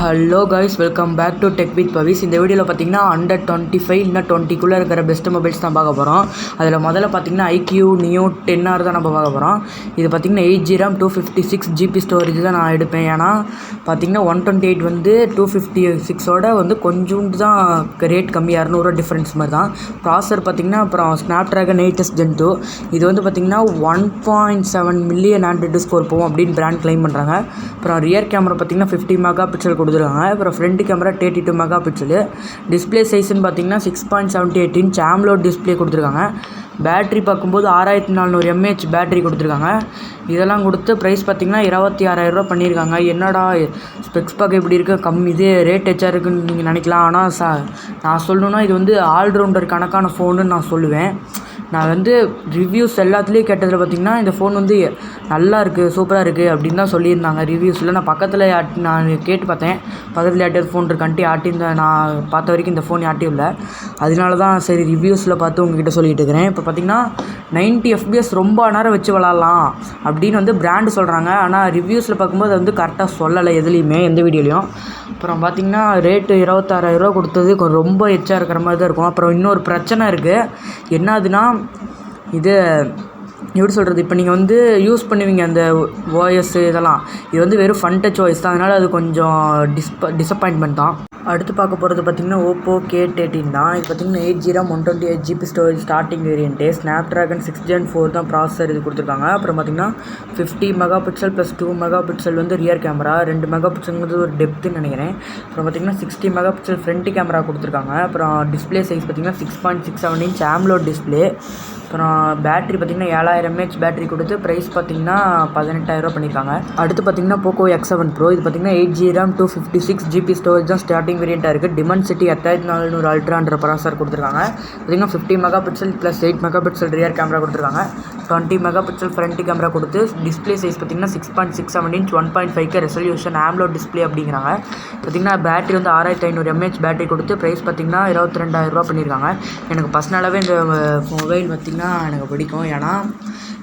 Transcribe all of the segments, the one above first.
Hello guys, welcome back to tech with Pavis. இந்த வீடியோவில் பார்த்தீங்கன்னா அண்டர் 25 இல்லை 20க்குள்ளே இருக்கிற பெஸ்ட் மொபைல்ஸ் தான் பார்க்க போகிறோம். அதில் முதல்ல பார்த்தீங்கன்னா IQ Neo 10R தான் நம்ம பார்க்க போகிறோம். இது பார்த்தீங்கன்னா 8GB RAM 256GB ஸ்டோரேஜ் தான் நான் எடுப்பேன். ஏன்னா பார்த்தீங்கன்னா 128 வந்து 256ஓட வந்து கொஞ்சோண்டு தான் ரேட் கம்மி, 200 டிஃப்ரென்ஸ் மாதிரி தான். ப்ராசர் பார்த்தீங்கன்னா அப்புறம் Snapdragon 8S Gen 2. இது வந்து பார்த்தீங்கன்னா 1.7 மில்லியன் ஆண்ட்ராய்டு ஸ்கோர் போகும் அப்படின்னு பிராண்ட் கிளைம் பண்ணுறாங்க. அப்புறம் ரியர் கேமரா பார்த்தீங்கன்னா 50 மெகா பிக்சல் கொடுத்துருக்காங்க. அப்புறம் front camera 32 mega pixel. Display சைஸ்ன்னு பார்த்தீங்கன்னா 6.78 இன்ச் AMOLED டிஸ்பிளே கொடுத்துருக்காங்க. பேட்ரி பார்க்கும்போது 6400 mAh பேட்ரி கொடுத்துருக்காங்க. இதெல்லாம் கொடுத்து ப்ரைஸ் பார்த்தீங்கன்னா 26,000 பண்ணியிருக்காங்க. என்னடா ஸ்பெக்ஸ் பார்க்க இப்படி இருக்க கம்மி, இது ரேட் எச்சா இருக்குன்னு நீங்கள் நினைக்கலாம். ஆனால் நான் சொல்லணுன்னா இது வந்து ஆல்ரவுண்டர் கணக்கான ஃபோனுன்னு நான் சொல்லுவேன். நான் வந்து ரிவ்யூஸ் எல்லாத்துலேயும் கேட்டதில் பார்த்திங்கன்னா இந்த ஃபோன் வந்து நல்லா இருக்குது, சூப்பராக இருக்குது அப்படின்னு தான் சொல்லியிருந்தாங்க ரிவ்யூஸில். நான் பக்கத்தில் நான் கேட்டு பார்த்தேன், பக்கத்தில் யார்ட்டியாவது ஃபோன் இருக்கான்ட்டு யார்ட்டையும் நான் பார்த்த வரைக்கும் இந்த ஃபோன் யார்ட்டையும் இல்லை. அதனால தான் சரி ரிவ்யூஸில் பார்த்து உங்ககிட்ட சொல்லிகிட்டு இருக்கிறேன். இப்போ பார்த்திங்கன்னா 90 FPS ரொம்ப நேரம் வச்சு விளாட்லாம் அப்படின்னு வந்து பிராண்டு சொல்கிறாங்க. ஆனால் ரிவ்யூஸில் பார்க்கும்போது அது வந்து கரெக்டாக சொல்லலை எதுலேயுமே, எந்த வீடியோலையும். அப்புறம் பார்த்திங்கன்னா ரேட்டு 26,000 கொடுத்தது ரொம்ப எச்சா இருக்கிற மாதிரி தான் இருக்கும். அப்புறம் இன்னொரு பிரச்சனை இருக்குது. என்னதுன்னா இது எப்படி சொல்கிறது, இப்போ நீங்கள் வந்து யூஸ் பண்ணுவீங்க அந்த OS இதெல்லாம், இது வந்து வெறும் ஃபன் டச் OS தான். அதனால் அது கொஞ்சம் டிசப்பாயின்மெண்ட் தான். அடுத்து பார்க்க போகிறது பார்த்திங்கன்னா Oppo K18 தான். இது பார்த்திங்கன்னா 8GB RAM 128GB storage starting variant. Snapdragon 6 Gen 4 தான் ப்ராசஸர் இது கொடுத்துருக்காங்க. அப்புறம் பார்த்திங்கன்னா 50 mega pixel plus 2 mega pixel வந்து ரியர் கேமரா, 2 மெகா பிக்சல்ங்கிறது ஒரு டெப்த்துன்னு நினைக்கிறேன். அப்புறம் பார்த்திங்கன்னா 60 மெகா பிக்சல் ஃப்ரண்ட் கேமரா கொடுத்துருக்காங்க. அப்புறம் டிஸ்பிளே சைஸ் பார்த்திங்கன்னா 6.67 இன்ச் AMOLED டிஸ்பிளே. அப்புறம் பேட்ரி பார்த்திங்கன்னா 7000 mAh பேட்ரி கொடுத்து ப்ரைஸ் பார்த்திங்கன்னா 18,000 பண்ணியிருக்காங்க. அடுத்து பார்த்திங்கன்னா Poco X7 Pro. இது பார்த்திங்கன்னா 8GB RAM 256GB ஸ்டோரேஜ் தான் ஸ்டார்டிங் வேரியண்ட்டாக இருக்குது. Dimensity 8400 அல்ட்ரான்ற ப்ராசஸர் கொடுத்துருக்காங்க. பார்த்திங்கன்னா 50 mega pixel plus 8 mega pixel rear camera கொடுத்துருக்காங்க. 20 மெகா பிக்சல் ஃப்ரண்ட் கேமரா கொடுத்து டிஸ்பிளே சைஸ் பார்த்திங்கன்னா 6.67 inch 1.5K resolution AMOLED display அப்படிங்கிறாங்க. பார்த்திங்கன்னா பேட்ரி வந்து 6500 mAh பேட்ரி கொடுத்து ப்ரைஸ் பார்த்திங்கன்னா 22,000 பண்ணியிருக்காங்க. எனக்கு பர்சனலாகவே இந்த மொபைல் பார்த்திங்கன்னா எனக்கு பிடிக்கும். ஏன்னா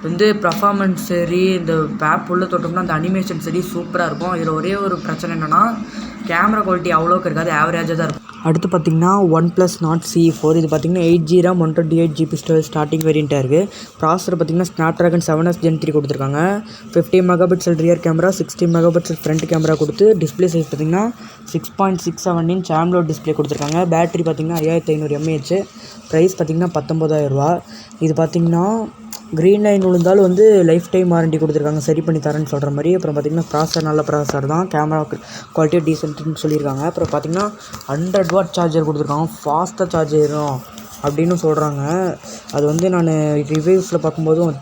வந்து பர்ஃபார்மன்ஸ் சரி, இந்த ஆப் உள்ள தொட்டோம்னா அந்த அனிமேஷன் சரி சூப்பராக இருக்கும். இதில் ஒரே ஒரு பிரச்சனை என்னென்னா கேமரா குவாலிட்டி அவ்வளோக்கு இருக்காது, ஆவரேஜாக தான் இருக்கும். அடுத்து பார்த்திங்கன்னா OnePlus Nord CE4. இது பார்த்திங்கன்னா 8GB RAM 128GB storage starting வேரியண்ட்டாக இருக்குது. ப்ராசஸர் பார்த்திங்கன்னா Snapdragon 7S Gen 3 கொடுத்துருக்காங்க. 50 mega pixel rear camera, 60 mega pixel front camera கொடுத்து டிஸ்பிளே சைஸ் பார்த்திங்கன்னா 6.67 இன்ச் AMOLED டிஸ்பிளே கொடுத்துருக்காங்க. பேட்ரி பார்த்திங்கன்னா 5500 mAh. ப்ரைஸ் பார்த்திங்கன்னா 19,000. இது பார்த்திங்கன்னா க்ரீன் லைன் விழுந்தாலும் வந்து லைஃப் டைம் வாரண்டி கொடுத்துருக்காங்க, சரி பண்ணி தரேன்னு சொல்கிற மாதிரி. அப்புறம் பார்த்திங்கன்னா ப்ராசஸர் நல்ல ப்ராசஸர் தான், கேமரா குவாலிட்டியாக டீசென்ட்னு சொல்லியிருக்காங்க. அப்புறம் பார்த்திங்கன்னா 100W சார்ஜர் கொடுத்துருக்காங்க, ஃபாஸ்ட்டாக சார்ஜ் ஆயிரும் அப்படின்னு சொல்கிறாங்க. அது வந்து நான் ரிவ்யூஸில் பார்க்கும்போதும்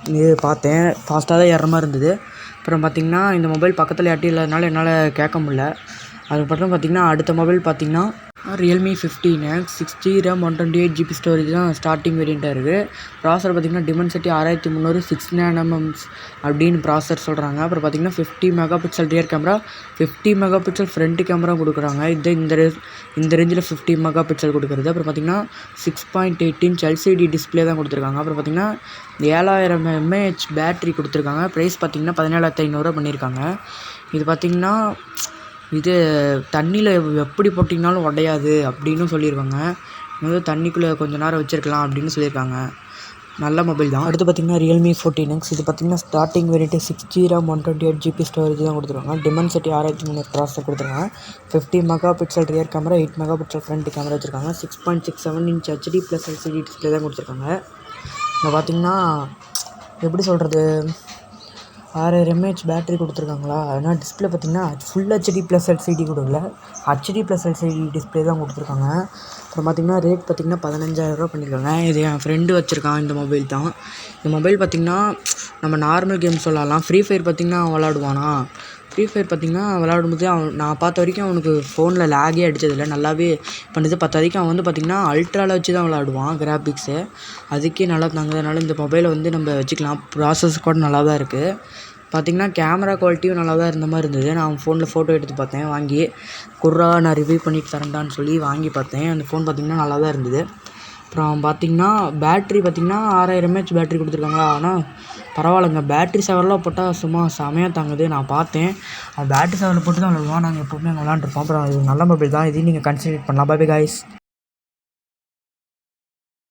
பார்த்தேன், ஃபாஸ்ட்டாக தான் ஏறுற மாதிரி இருந்தது. அப்புறம் பார்த்திங்கன்னா இந்த மொபைல் பக்கத்தில் யார்ட்டும் இல்லாதனால என்னால் கேட்க முடியல. அதுக்கப்புறம் பார்த்திங்கன்னா அடுத்த மொபைல் பார்த்திங்கன்னா Realme 15X 6GB RAM 128GB storage தான் ஸ்டார்டிங் வேரியண்ட்டாக இருக்குது. ப்ராசஸர் பார்த்திங்கன்னா Dimensity 6300 6 nanomems அப்படின்னு ப்ராசஸர் சொல்கிறாங்க. அப்புறம் பார்த்திங்கன்னா 50 mega pixel rear camera, 50 mega pixel front camera கொடுக்குறாங்க. இந்த ரேஞ்சில் 50 மெகா பிக்சல் கொடுக்குறது. அப்புறம் பார்த்திங்கன்னா 6.8 இன்ச் LCD டிஸ்பிளே தான் கொடுத்துருக்காங்க. அப்புறம் பார்த்திங்கன்னா 7000 mAh பேட்ரி கொடுத்துருக்காங்க. ப்ரைஸ் பார்த்திங்கன்னா 17,500 பண்ணியிருக்காங்க. இது பார்த்திங்கன்னா இது தண்ணியில் எப்படி போட்டிங்கனாலும் உடையாது அப்படின்னு சொல்லியிருக்காங்க. வந்து தண்ணிக்குள்ளே கொஞ்சம் நேரம் வச்சுருக்கலாம் அப்படின்னு சொல்லியிருக்காங்க. நல்ல மொபைல் தான். அடுத்து பார்த்திங்கன்னா Realme 14X. இது பார்த்திங்கன்னா starting variant 6GB RAM 128GB storage தான் கொடுத்துருக்காங்க. Dimensity 6300 ப்ராசஸர் கொடுத்துருக்காங்க. 50 mega pixel rear camera, 8 mega pixel front camera வச்சுருக்காங்க. 6.67 inch HD plus LCD display தான் கொடுத்துருக்காங்க. இங்கே பார்த்திங்கன்னா எப்படி சொல்கிறது, 6000 mAh பேட்ரி கொடுத்துருக்காங்களா. அதனால் டிஸ்பிளே பார்த்திங்கன்னா ஃபுல் HD ப்ளஸ் LCD கொடுக்கல, HD ப்ளஸ் LCD டிஸ்பிளே தான் கொடுத்துருக்காங்க. அப்புறம் பார்த்திங்கன்னா ரேட் பார்த்திங்கன்னா 15,000 பண்ணியிருக்காங்க. இது என் ஃப்ரெண்டு வச்சுருக்கான் இந்த மொபைல் தான். இந்த மொபைல் பார்த்திங்கன்னா நம்ம நார்மல் கேம்ஸ் விளாட்லாம். ஃப்ரீ ஃபயர் பார்த்திங்கன்னா விளாடுவானா, ஃப்ரீ ஃபயர் பார்த்திங்கன்னா விளாடும்போது நான் பார்த்த வரைக்கும் அவனுக்கு ஃபோனில் லேகே அடித்ததில்லை, நல்லாவே பண்ணுது. வரைக்கும் அவன் வந்து பார்த்திங்கன்னா அல்ட்ராவில் வச்சு தான் விளாடுவான் கிராஃபிக்ஸு, அதுக்கே நல்லா தாங்குறதுனால இந்த மொபைலை வந்து நம்ம வச்சுக்கலாம். ப்ராசஸ் கூட நல்லா தான் இருக்குது. பார்த்திங்கன்னா கேமரா குவாலிட்டியும் நல்லா தான் இருந்த மாதிரி இருந்தது. நான் ஃபோனில் ஃபோட்டோ எடுத்து பார்த்தேன், வாங்கி நான் ரிவ்யூ பண்ணிட்டு தரேன்டான்னு சொல்லி வாங்கி பார்த்தேன். அந்த ஃபோன் பார்த்திங்கன்னா நல்லா தான் இருந்தது. அப்புறம் பார்த்திங்கன்னா பேட்ரி பார்த்திங்கன்னா 6000 mAh பேட்ரி கொடுத்துருக்காங்களா. ஆனால் பரவாயில்லைங்க, பேட்ரி சேவர்லாம் போட்டால் சும்மா செமையாக தாங்குது. நான் பார்த்தேன், பேட்ரி சேவரில் போட்டு தான் விளாடுவோம். நாங்கள் எப்போவுமே அங்கே விளாண்டுருப்போம். அப்புறம் இது நல்ல மொபைல் தான், இதையும் நீங்கள் கன்சிடர் பண்ணலாம். Bye bye guys.